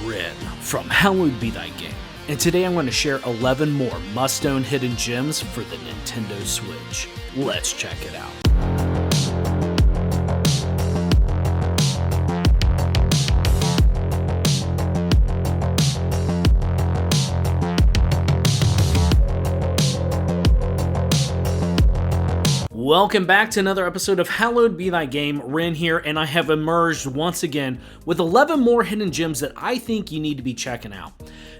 Rin from Hallowed Be Thy Game, and today I'm going to share 11 more must-own hidden gems for the Nintendo Switch. Let's check it out. Welcome back to another episode of Hallowed Be Thy Game. Rin here, and I have emerged once again with 11 more hidden gems that I think you need to be checking out.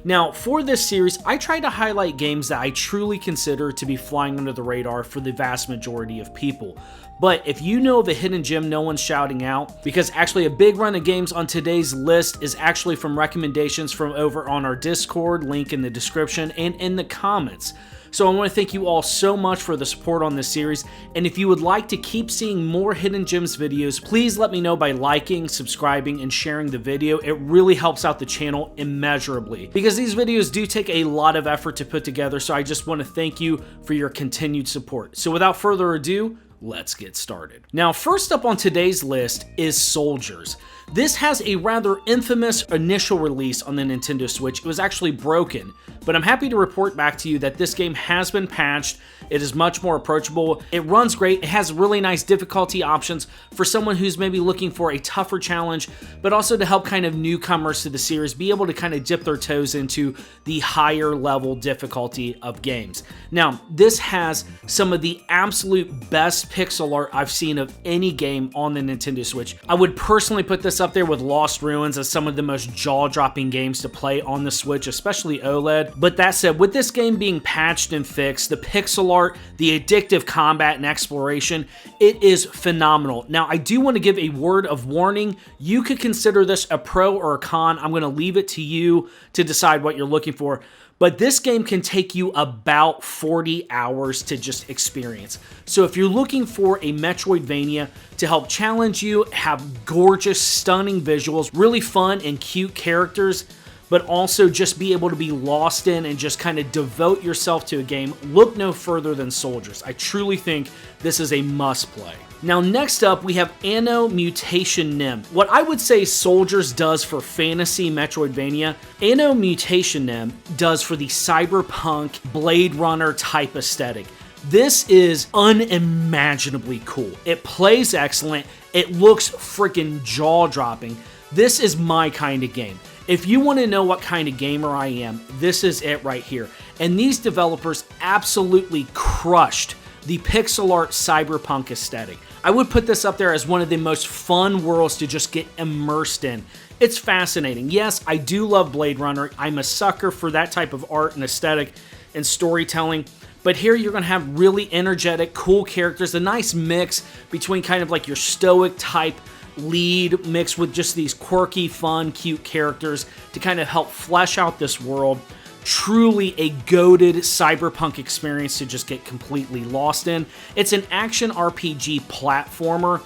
Now, for this series, I try to highlight games that I truly consider to be flying under the radar for the vast majority of people. But if you know of a hidden gem no one's shouting out, because actually a big run of games on today's list is actually from recommendations from over on our Discord, link in the description and in the comments. So I want to thank you all so much for the support on this series, and if you would like to keep seeing more Hidden Gems videos, please let me know by liking, subscribing, and sharing the video. It really helps out the channel immeasurably, because these videos do take a lot of effort to put together, so I just want to thank you for your continued support. So without further ado, let's get started. Now, first up on today's list is Souldiers. This has a rather infamous initial release on the Nintendo Switch. It was actually broken, but I'm happy to report back to you that this game has been patched. It is much more approachable. It runs great. It has really nice difficulty options for someone who's maybe looking for a tougher challenge, but also to help kind of newcomers to the series be able to kind of dip their toes into the higher level difficulty of games. Now, this has some of the absolute best pixel art I've seen of any game on the Nintendo Switch. I would personally put this up there with Lost Ruins as some of the most jaw-dropping games to play on the Switch, especially OLED. But that said, with this game being patched and fixed, the pixel art, the addictive combat and exploration, it is phenomenal. Now, I do want to give a word of warning. You could consider this a pro or a con. I'm going to leave it to you to decide what you're looking for. But this game can take you about 40 hours to just experience. So if you're looking for a Metroidvania to help challenge you, have gorgeous, stunning visuals, really fun and cute characters, but also just be able to be lost in and just kind of devote yourself to a game, look no further than Souldiers. I truly think this is a must play. Now, next up, we have Anno Mutationem. What I would say Souldiers does for fantasy Metroidvania, Anno Mutationem does for the cyberpunk Blade Runner type aesthetic. This is unimaginably cool. It plays excellent. It looks freaking jaw-dropping. This is my kind of game. If you want to know what kind of gamer I am, this is it right here. And these developers absolutely crushed the pixel art cyberpunk aesthetic. I would put this up there as one of the most fun worlds to just get immersed in. It's fascinating. Yes, I do love Blade Runner. I'm a sucker for that type of art and aesthetic and storytelling. But here you're going to have really energetic, cool characters, a nice mix between kind of like your stoic type lead mixed with just these quirky, fun, cute characters to kind of help flesh out this world. Truly a goated cyberpunk experience to just get completely lost in. It's an action RPG platformer.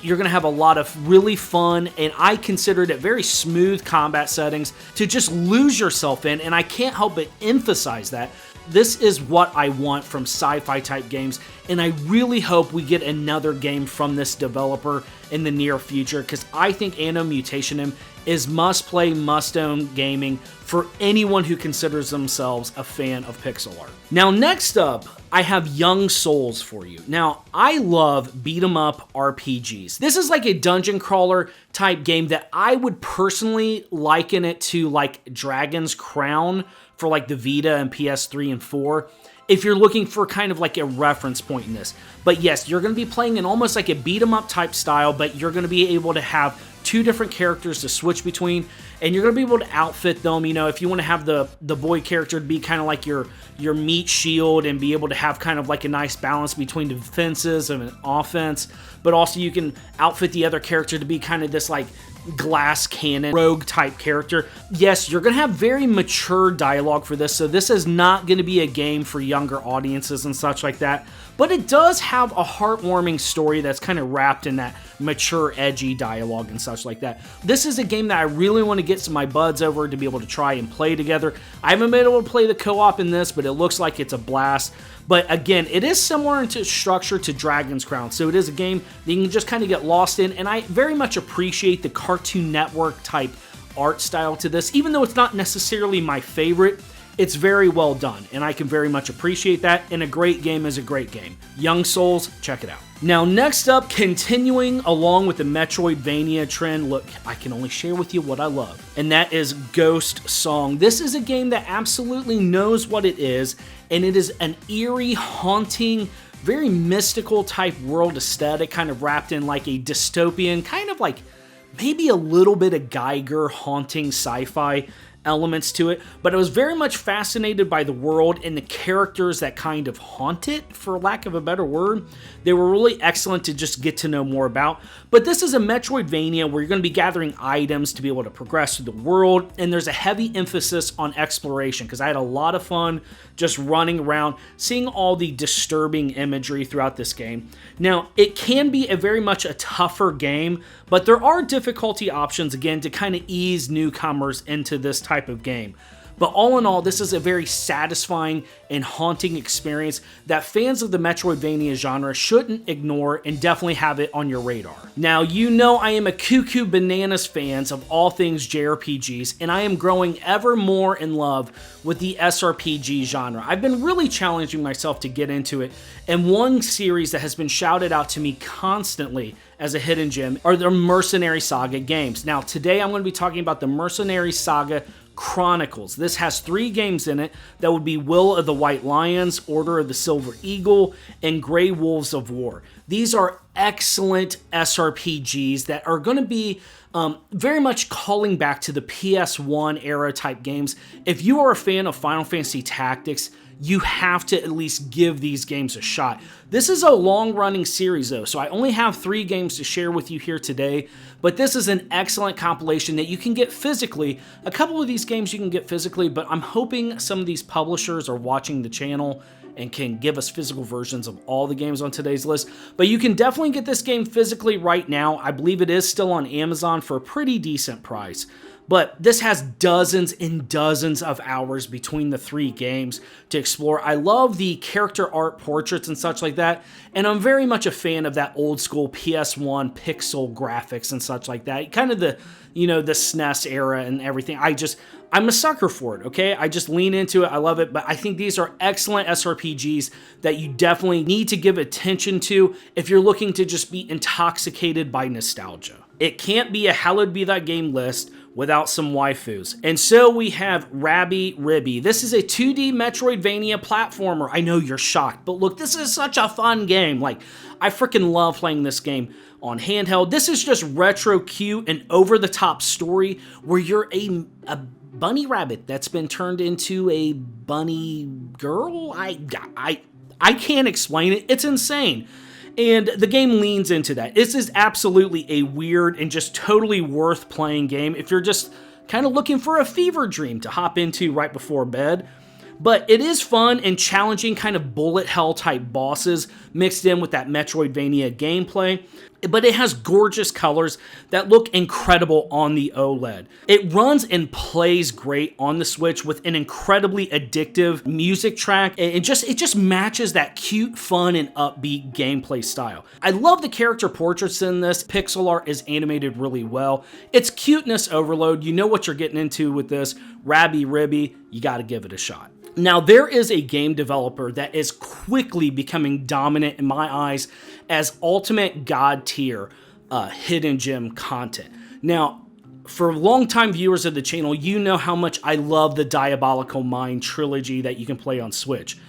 You're going to have a lot of really fun, and I considered it very smooth combat settings to just lose yourself in, and I can't help but emphasize that. This is what I want from sci-fi type games, and I really hope we get another game from this developer in the near future, because I think Anno Mutationem is must-play, must-own gaming for anyone who considers themselves a fan of pixel art. Now, next up, I have Young Souls for you. Now, I love beat-em-up RPGs. This is like a dungeon crawler type game that I would personally liken it to like Dragon's Crown for like the Vita and PS3 and 4. If you're looking for kind of like a reference point in this. But yes, you're going to be playing in almost like a beat-em-up type style, but you're going to be able to have two different characters to switch between, and you're going to be able to outfit them. You know, if you want to have the boy character to be kind of like your meat shield and be able to have kind of like a nice balance between defenses and an offense, but also you can outfit the other character to be kind of this like glass cannon rogue type character. Yes, you're going to have very mature dialogue for this, so this is not going to be a game for younger audiences and such like that, but it does have a heartwarming story that's kind of wrapped in that mature, edgy dialogue and such like that. This is a game that I really want to get some of my buds over to be able to try and play together. I haven't been able to play the co-op in this, but it looks like it's a blast. But again, it is similar in structure to Dragon's Crown, so it is a game that you can just kind of get lost in, and I very much appreciate the Cartoon Network type art style to this. Even though it's not necessarily my favorite, it's very well done, and I can very much appreciate that, and a great game is a great game. Young Souls, check it out. Now, next up, continuing along with the Metroidvania trend, look, I can only share with you what I love, and that is Ghost Song. This is a game that absolutely knows what it is, and it is an eerie, haunting, very mystical type world aesthetic, kind of wrapped in like a dystopian, kind of like maybe a little bit of Geiger haunting sci-fi elements to it, but I was very much fascinated by the world and the characters that kind of haunt it, for lack of a better word. They were really excellent to just get to know more about. But this is a Metroidvania where you're going to be gathering items to be able to progress through the world, and there's a heavy emphasis on exploration, because I had a lot of fun just running around, seeing all the disturbing imagery throughout this game. Now, it can be a very much a tougher game, but there are difficulty options, again, to kind of ease newcomers into this type of game. But all in all, this is a very satisfying and haunting experience that fans of the Metroidvania genre shouldn't ignore, and definitely have it on your radar. Now, you know I am a cuckoo bananas fan of all things JRPGs, and I am growing ever more in love with the SRPG genre. I've been really challenging myself to get into it, and one series that has been shouted out to me constantly as a hidden gem are the Mercenary Saga games. Now, today I'm going to be talking about the Mercenary Saga Chronicles. This has 3 games in it. That would be Will of the White Lions, Order of the Silver Eagle, and Grey Wolves of War. These are excellent SRPGs that are going to be very much calling back to the PS1 era type games. If you are a fan of Final Fantasy Tactics, you have to at least give these games a shot. This is a long-running series, though, so I only have 3 games to share with you here today, but this is an excellent compilation that you can get physically. A couple of these games you can get physically, but I'm hoping some of these publishers are watching the channel and can give us physical versions of all the games on today's list. But you can definitely get this game physically right now. I believe it is still on Amazon for a pretty decent price. But this has dozens and dozens of hours between the 3 games to explore. I love the character art portraits and such like that, and I'm very much a fan of that old school PS1 pixel graphics and such like that. Kind of the, the SNES era and everything. I'm a sucker for it, okay? I just lean into it. I love it, but I think these are excellent SRPGs that you definitely need to give attention to if you're looking to just be intoxicated by nostalgia. It can't be a Hallowed Be Thy Game list without some waifus. And so we have Rabi Ribbi. This is a 2D Metroidvania platformer. I know you're shocked, but look, this is such a fun game. Like, I freaking love playing this game on handheld. This is just retro cute and over-the-top story where you're a bunny rabbit that's been turned into a bunny girl. I can't explain it. It's insane. And the game leans into that. This is absolutely a weird and just totally worth playing game if you're just kind of looking for a fever dream to hop into right before bed. But it is fun and challenging, kind of bullet hell type bosses mixed in with that Metroidvania gameplay. But it has gorgeous colors that look incredible on the OLED. It runs and plays great on the Switch with an incredibly addictive music track. It just matches that cute, fun, and upbeat gameplay style. I love the character portraits in this. Pixel art is animated really well. It's cuteness overload. You know what you're getting into with this. Rabi Ribbi, you gotta give it a shot. Now, there is a game developer that is quickly becoming dominant in my eyes as ultimate god tier hidden gem content. Now, for longtime viewers of the channel, you know how much I love the Diabolical Mind trilogy that you can play on Switch.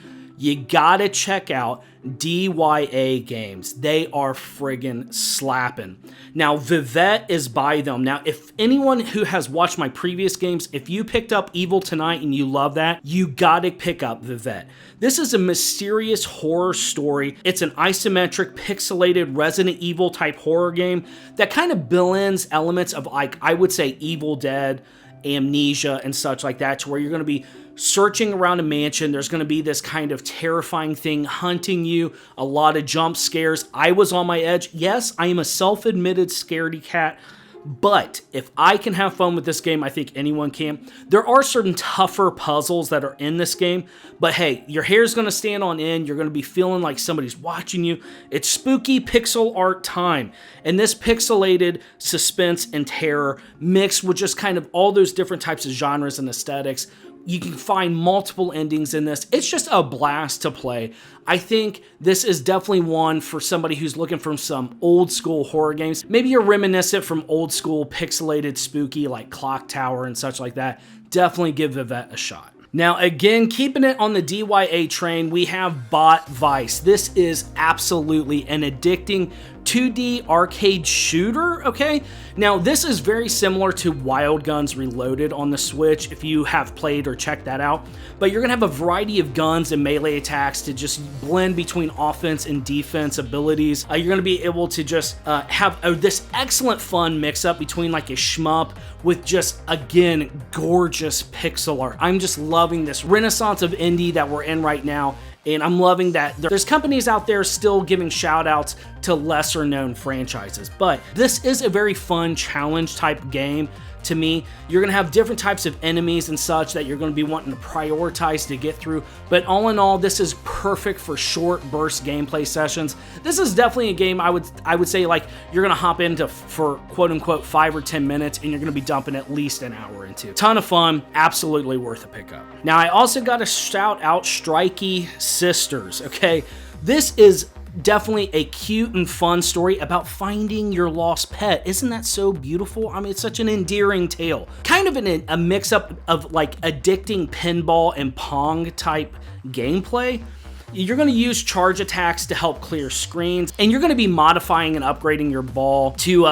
You gotta check out DYA Games. They are friggin' slapping. Now, Viviette is by them. Now, if anyone who has watched my previous games, if you picked up Evil Tonight and you love that, you gotta pick up Viviette. This is a mysterious horror story. It's an isometric, pixelated Resident Evil type horror game that kind of blends elements of, like, I would say Evil Dead, Amnesia, and such like that, to where you're gonna be searching around a mansion. There's going to be this kind of terrifying thing hunting you, a lot of jump scares. I was on my edge. Yes, I am a self-admitted scaredy cat, But if I can have fun with this game, I think anyone can. There are certain tougher puzzles that are in this game, but hey, your hair's going to stand on end. You're going to be feeling like somebody's watching you. It's spooky pixel art time. And this pixelated suspense and terror mixed with just kind of all those different types of genres and aesthetics. You can find multiple endings in this. It's just a blast to play. I think this is definitely one for somebody who's looking for some old school horror games. Maybe you're reminiscent from old school pixelated spooky like Clock Tower and such like that. Definitely give Viviette a shot. Now, again, keeping it on the DYA train, we have Bot Vice. This is absolutely an addicting 2D arcade shooter, okay? Now, this is very similar to Wild Guns Reloaded on the Switch, if you have played or checked that out. But you're going to have a variety of guns and melee attacks to just blend between offense and defense abilities. You're going to be able to just have this excellent fun mix-up between like a shmup with just, again, gorgeous pixel art. I'm just loving this renaissance of indie that we're in right now. And I'm loving that there's companies out there still giving shout outs to lesser known franchises. But this is a very fun challenge type game to me. You're going to have different types of enemies and such that you're going to be wanting to prioritize to get through. But all in all, this is perfect for short burst gameplay sessions. This is definitely a game I would say like you're going to hop into for quote unquote 5 or 10 minutes and you're going to be dumping at least an hour into. Ton of fun, absolutely worth a pickup. Now I also got to shout out Strikey Sisters, okay? This is definitely a cute and fun story about finding your lost pet. Isn't that so beautiful? I mean, it's such an endearing tale. Kind of a mix-up of like addicting pinball and Pong type gameplay. You're going to use charge attacks to help clear screens, and you're going to be modifying and upgrading your ball to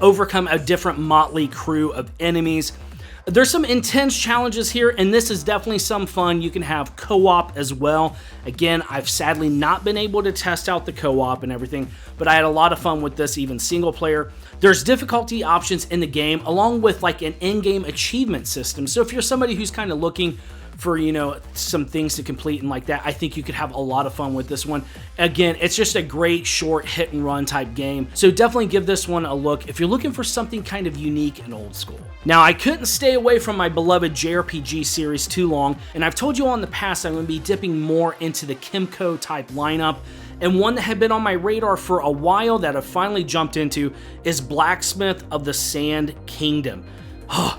overcome a different motley crew of enemies. There's some intense challenges here, and this is definitely some fun. You can have co-op as well. Again, I've sadly not been able to test out the co-op and everything, but I had a lot of fun with this, even single player. There's difficulty options in the game, along with like an in-game achievement system. So if you're somebody who's kind of looking for, you know, some things to complete and like that, I think you could have a lot of fun with this one. Again, it's just a great short hit and run type game. So definitely give this one a look if you're looking for something kind of unique and old school. Now, I couldn't stay away from my beloved JRPG series too long, and I've told you all in the past I'm going to be dipping more into the Kimco type lineup. And one that had been on my radar for a while that I've finally jumped into is Blacksmith of the Sand Kingdom.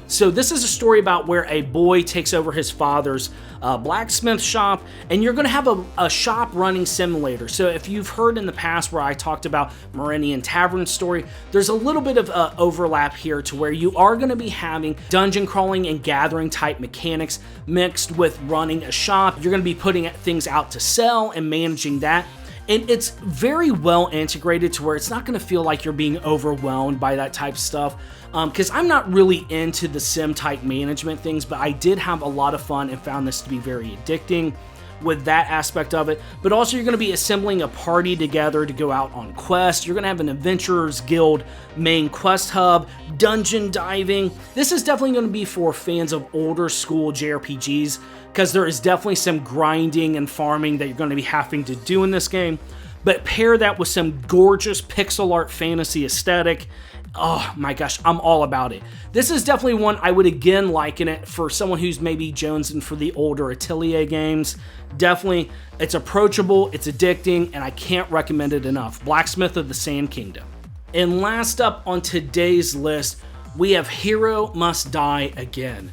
So this is a story about where a boy takes over his father's blacksmith shop, and you're going to have a shop running simulator. So if you've heard in the past where I talked about Meridian Tavern story, there's a little bit of overlap here to where you are going to be having dungeon crawling and gathering type mechanics mixed with running a shop. You're going to be putting things out to sell and managing that. And it's very well integrated to where it's not going to feel like you're being overwhelmed by that type of stuff. Because I'm not really into the sim type management things, but I did have a lot of fun and found this to be very addicting with that aspect of it. But also you're going to be assembling a party together to go out on quests. You're going to have an Adventurers Guild main quest hub, dungeon diving. This is definitely going to be for fans of older school JRPGs, because there is definitely some grinding and farming that you're going to be having to do in this game. But pair that with some gorgeous pixel art fantasy aesthetic. Oh my gosh, I'm all about it. This is definitely one I would again liken it for someone who's maybe jonesing for the older Atelier games. Definitely, it's approachable, it's addicting, and I can't recommend it enough. Blacksmith of the Sand Kingdom. And last up on today's list, we have Hero Must Die Again.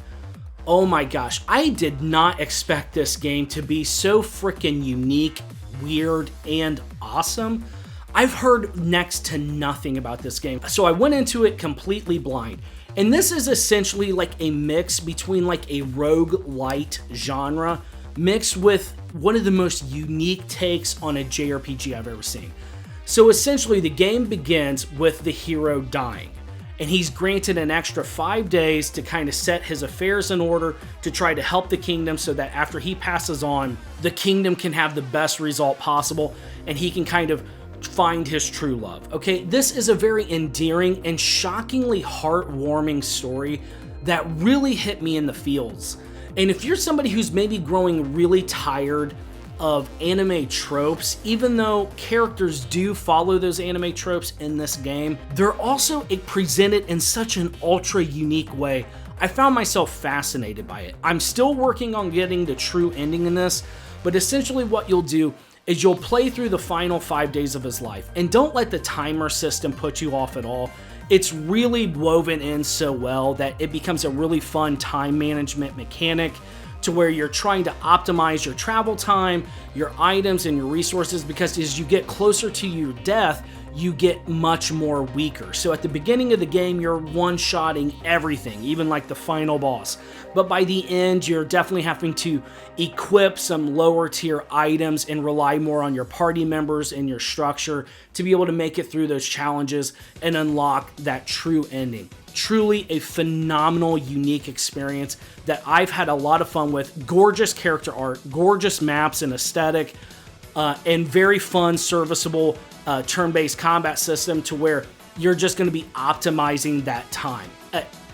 Oh my gosh, I did not expect this game to be so freaking unique, weird, and awesome. I've heard next to nothing about this game, so I went into it completely blind. And this is essentially like a mix between like a roguelite genre mixed with one of the most unique takes on a JRPG I've ever seen. So essentially the game begins with the hero dying, and he's granted an extra 5 days to kind of set his affairs in order to try to help the kingdom so that after he passes on, the kingdom can have the best result possible and he can kind of find his true love. Okay, this is a very endearing and shockingly heartwarming story that really hit me in the feels. And if you're somebody who's maybe growing really tired of anime tropes, even though characters do follow those anime tropes in this game, they're also presented in such an ultra unique way. I found myself fascinated by it. I'm still working on getting the true ending in this, but essentially what you'll do is you'll play through the final 5 days of his life, and don't let the timer system put you off at all. It's really woven in so well that it becomes a really fun time management mechanic to where you're trying to optimize your travel time, your items, and your resources, because as you get closer to your death, you get much more weaker. So at the beginning of the game, you're one-shotting everything, even like the final boss. But by the end, you're definitely having to equip some lower tier items and rely more on your party members and your structure to be able to make it through those challenges and unlock that true ending. Truly a phenomenal, unique experience that I've had a lot of fun with. Gorgeous character art, gorgeous maps and aesthetic, and very fun, serviceable turn-based combat system to where you're just going to be optimizing that time.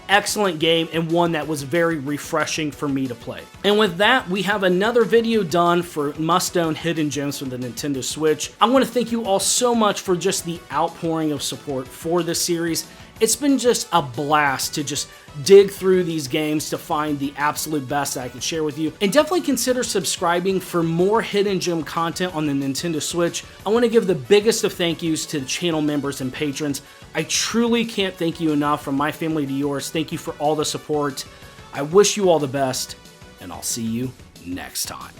Excellent game, and one that was very refreshing for me to play. And with that, we have another video done for must-own hidden gems for the Nintendo Switch. I want to thank you all so much for just the outpouring of support for this series. It's been just a blast to just dig through these games to find the absolute best that I can share with you. And definitely consider subscribing for more hidden gem content on the Nintendo Switch. I want to give the biggest of thank yous to the channel members and patrons. I truly can't thank you enough. From my family to yours, thank you for all the support. I wish you all the best, and I'll see you next time.